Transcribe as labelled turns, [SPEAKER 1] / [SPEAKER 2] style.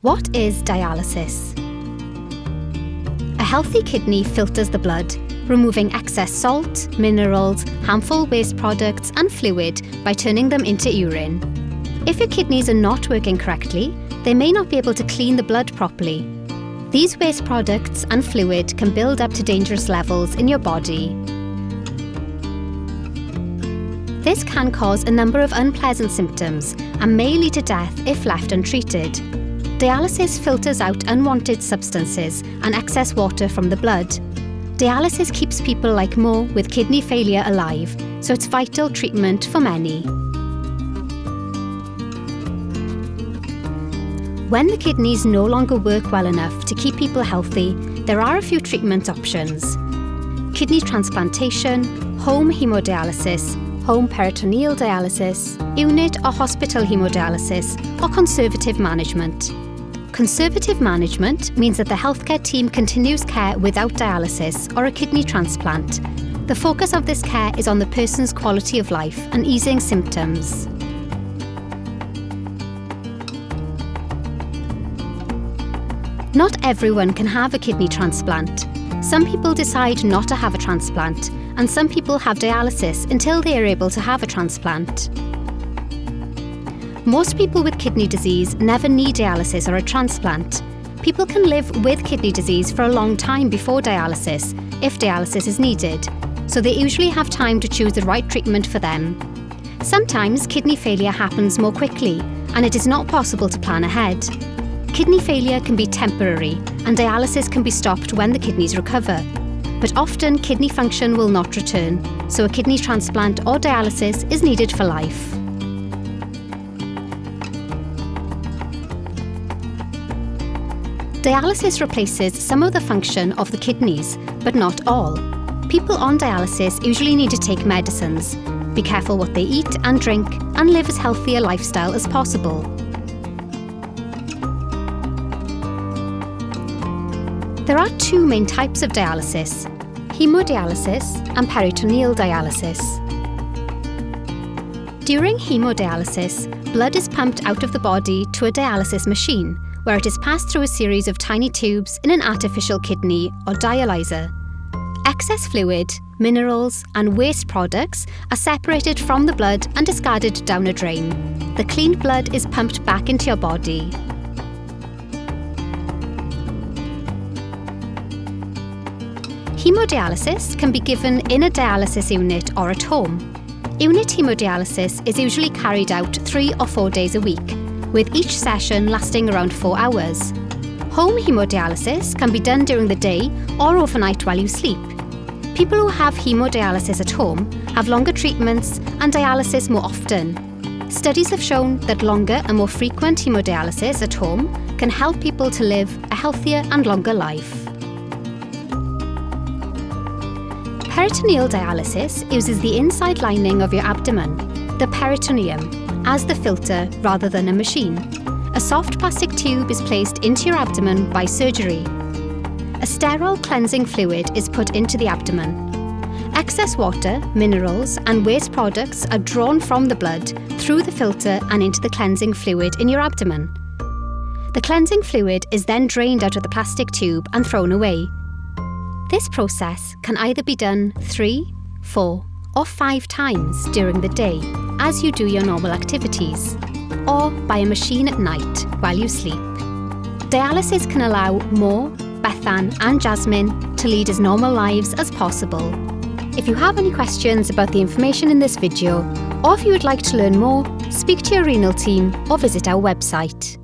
[SPEAKER 1] What is dialysis? A healthy kidney filters the blood, removing excess salt, minerals, harmful waste products and fluid by turning them into urine. If your kidneys are not working correctly, they may not be able to clean the blood properly. These waste products and fluid can build up to dangerous levels in your body. This can cause a number of unpleasant symptoms and may lead to death if left untreated. Dialysis filters out unwanted substances and excess water from the blood. Dialysis keeps people like Mo with kidney failure alive, so it's vital treatment for many. When the kidneys no longer work well enough to keep people healthy, there are a few treatment options: kidney transplantation, home hemodialysis, home peritoneal dialysis, unit or hospital hemodialysis, or conservative management. Conservative management means that the healthcare team continues care without dialysis or a kidney transplant. The focus of this care is on the person's quality of life and easing symptoms. Not everyone can have a kidney transplant. Some people decide not to have a transplant, and some people have dialysis until they are able to have a transplant. Most people with kidney disease never need dialysis or a transplant. People can live with kidney disease for a long time before dialysis, if dialysis is needed, so they usually have time to choose the right treatment for them. Sometimes kidney failure happens more quickly, and it is not possible to plan ahead. Kidney failure can be temporary, and dialysis can be stopped when the kidneys recover. But often kidney function will not return, so a kidney transplant or dialysis is needed for life. Dialysis replaces some of the function of the kidneys, but not all. People on dialysis usually need to take medicines, be careful what they eat and drink, and live as healthy a lifestyle as possible. There are two main types of dialysis: hemodialysis and peritoneal dialysis. During hemodialysis, blood is pumped out of the body to a dialysis machine, where it is passed through a series of tiny tubes in an artificial kidney or dialyzer. Excess fluid, minerals, and waste products are separated from the blood and discarded down a drain. The cleaned blood is pumped back into your body. Hemodialysis can be given in a dialysis unit or at home. Unit hemodialysis is usually carried out 3 or 4 days a week, with each session lasting around 4 hours. Home hemodialysis can be done during the day or overnight while you sleep. People who have hemodialysis at home have longer treatments and dialysis more often. Studies have shown that longer and more frequent hemodialysis at home can help people to live a healthier and longer life. Peritoneal dialysis uses the inside lining of your abdomen, the peritoneum, as the filter rather than a machine. A soft plastic tube is placed into your abdomen by surgery. A sterile cleansing fluid is put into the abdomen. Excess water, minerals, and waste products are drawn from the blood through the filter and into the cleansing fluid in your abdomen. The cleansing fluid is then drained out of the plastic tube and thrown away. This process can either be done 3, 4, or 5 times during the day as you do your normal activities, or by a machine at night while you sleep. Dialysis can allow Mo, Bethan and Jasmine to lead as normal lives as possible. If you have any questions about the information in this video, or if you would like to learn more, speak to your renal team or visit our website.